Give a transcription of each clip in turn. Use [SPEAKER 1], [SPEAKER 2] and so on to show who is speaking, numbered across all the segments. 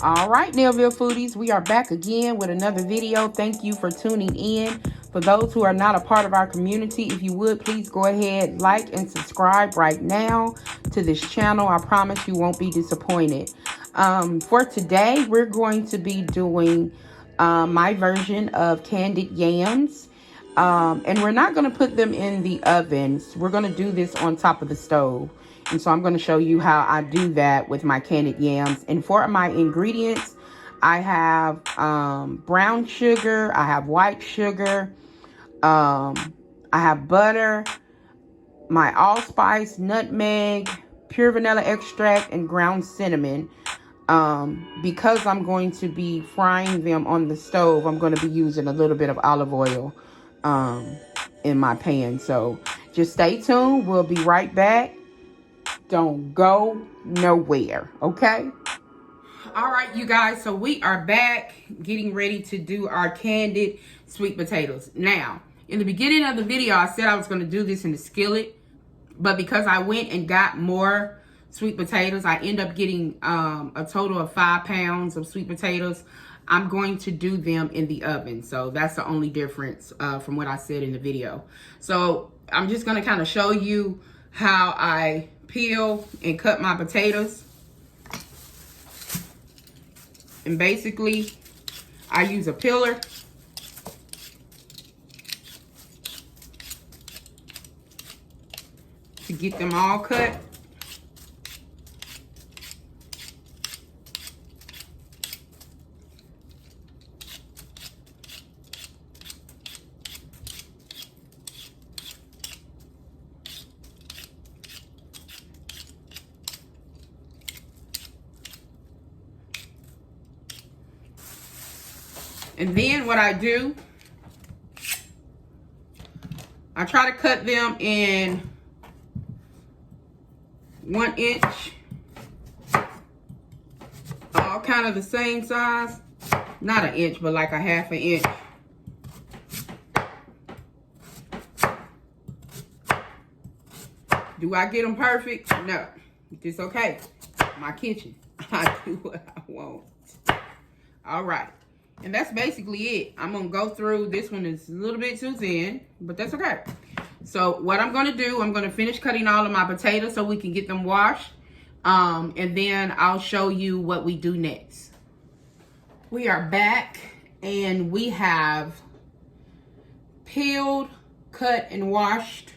[SPEAKER 1] All right, Nailville foodies, we are back again with another video. Thank you for tuning in. For those who are not a part of our community, if you would, please go ahead, like and subscribe right now to this channel. I promise you won't be disappointed. For today, we're going to be doing my version of candied yams. And we're not going to put them in the ovens. We're going to do this on top of the stove. And so I'm going to show you how I do that with my candied yams. And for my ingredients, I have brown sugar, I have white sugar, I have butter, my allspice, nutmeg, pure vanilla extract, and ground cinnamon. Because I'm going to be frying them on the stove, I'm going to be using a little bit of olive oil in my pan. So just stay tuned. We'll be right back. Don't go nowhere, okay? All right, you guys, so we are back getting ready to do our candied sweet potatoes. Now, in the beginning of the video, I said I was going to do this in the skillet, but because I went and got more sweet potatoes, I end up getting a total of 5 pounds of sweet potatoes. I'm going to do them in the oven. So that's the only difference from what I said in the video. So I'm just going to kind of show you how I peel and cut my potatoes. And basically, I use a peeler to get them all cut. And then what I do, I try to cut them in 1 inch, all kind of the same size. Not an inch, but like a half an inch. Do I get them perfect? No. It's okay. My kitchen. I do what I want. All right. And that's basically it. I'm going to go through. This one is a little bit too thin, but that's okay. So what I'm going to do, I'm going to finish cutting all of my potatoes so we can get them washed. And then I'll show you what we do next. We are back and we have peeled, cut, and washed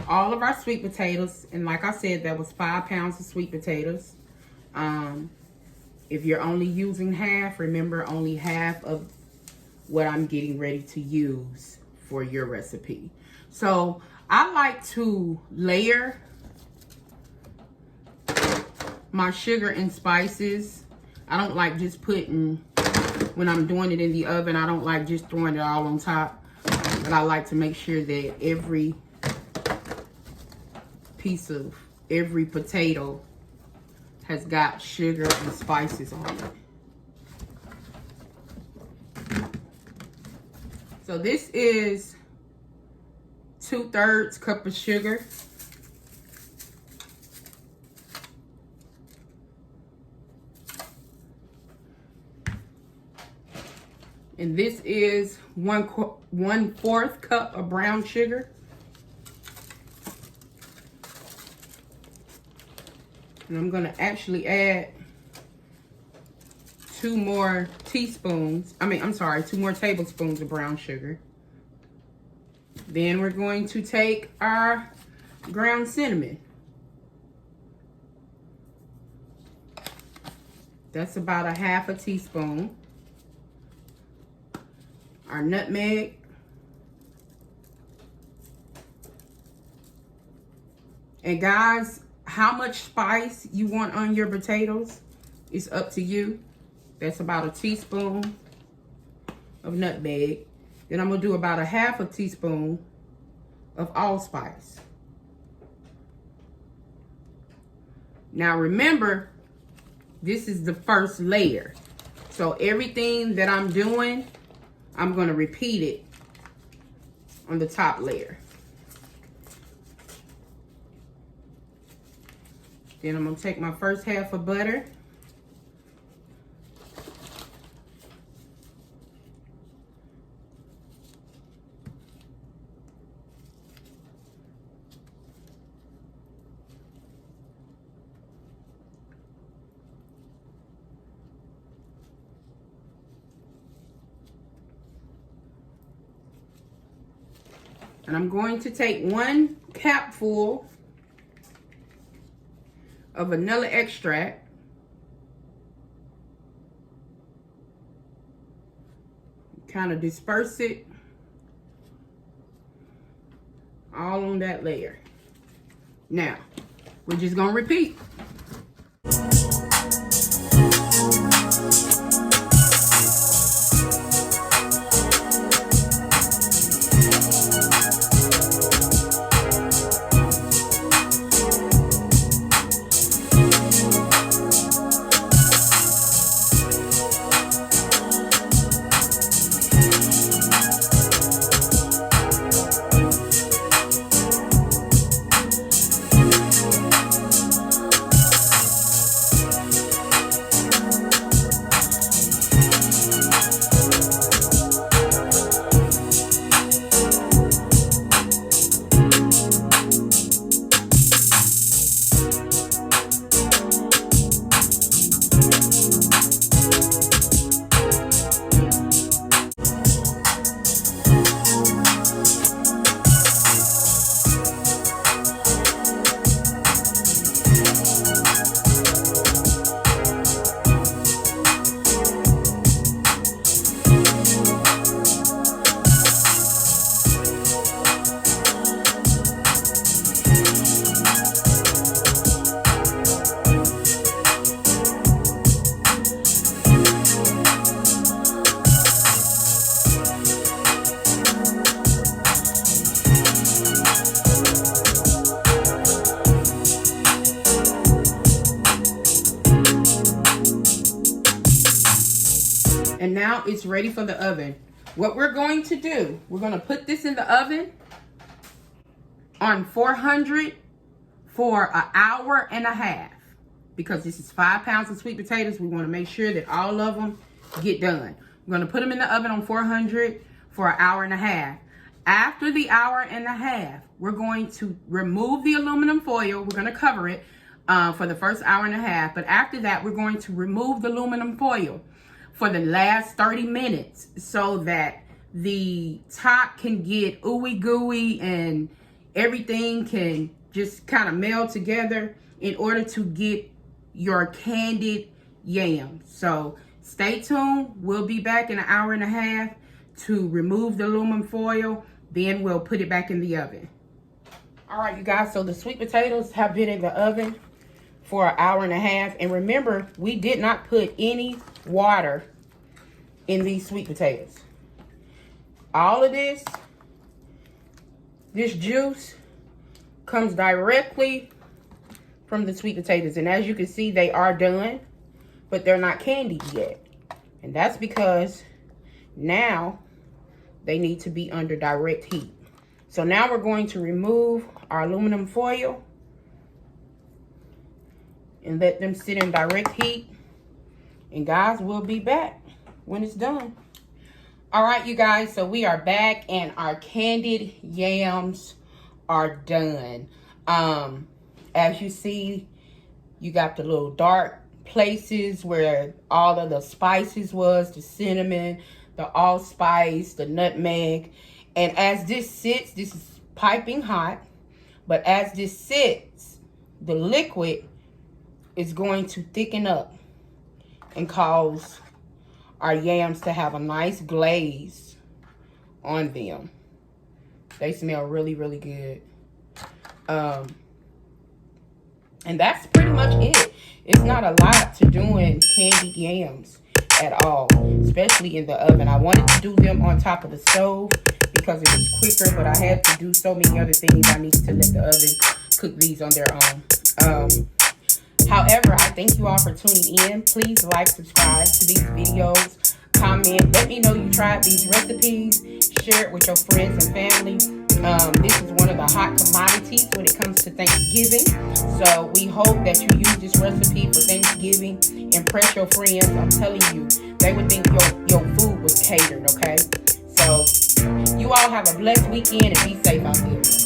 [SPEAKER 1] all of our sweet potatoes. And like I said, that was 5 pounds of sweet potatoes. If you're only using half, remember only half of what I'm getting ready to use for your recipe. So I like to layer my sugar and spices. I don't like just putting, when I'm doing it in the oven, I don't like just throwing it all on top. But I like to make sure that every piece of every potato has got sugar and spices on it. So this is 2/3 cup of sugar. And this is 1/4 cup of brown sugar. And I'm going to actually add 2 more tablespoons of brown sugar. Then we're going to take our ground cinnamon. That's about a 1/2 teaspoon. Our nutmeg. And guys, how much spice you want on your potatoes is up to you. That's about a teaspoon of nutmeg. Then I'm going to do about a 1/2 teaspoon of allspice. Now remember, this is the first layer. So everything that I'm doing, I'm going to repeat it on the top layer. Then I'm going to take my first half of butter. And I'm going to take 1 capful of vanilla extract. Kind of disperse it all on that layer. Now, we're just going to repeat. And now it's ready for the oven. What we're going to do, we're going to put this in the oven on 400 for an hour and a half. Because this is 5 pounds of sweet potatoes, we want to make sure that all of them get done. We're going to put them in the oven on 400 for an hour and a half. After the hour and a half, we're going to remove the aluminum foil. We're going to cover it for the first hour and a half. But after that, we're going to remove the aluminum foil for the last 30 minutes so that the top can get ooey gooey and everything can just kind of meld together in order to get your candied yams. So stay tuned. We'll be back in an hour and a half to remove the aluminum foil. Then we'll put it back in the oven. All right, you guys, so the sweet potatoes have been in the oven for an hour and a half. And remember, we did not put any water in these sweet potatoes. All of this juice comes directly from the sweet potatoes. And as you can see, they are done, but they're not candied yet. And that's because now they need to be under direct heat. So now we're going to remove our aluminum foil and let them sit in direct heat. And guys, we'll be back when it's done. All right, you guys, so we are back and our candied yams are done. As you see, you got the little dark places where all of the spices was, the cinnamon, the allspice, the nutmeg. And as this sits, this is piping hot, but as this sits, the liquid is going to thicken up and cause our yams to have a nice glaze on them. They smell really, really good. And that's pretty much it. It's not a lot to doing candied yams at all, especially in the oven. I wanted to do them on top of the stove because it was quicker, but I had to do so many other things. I needed to let the oven cook these on their own. However, I thank you all for tuning in. Please like, subscribe to these videos, comment. Let me know you tried these recipes. Share it with your friends and family. This is one of the hot commodities when it comes to Thanksgiving. So we hope that you use this recipe for Thanksgiving. Impress your friends. I'm telling you, they would think your food was catered, okay? So you all have a blessed weekend and be safe out there.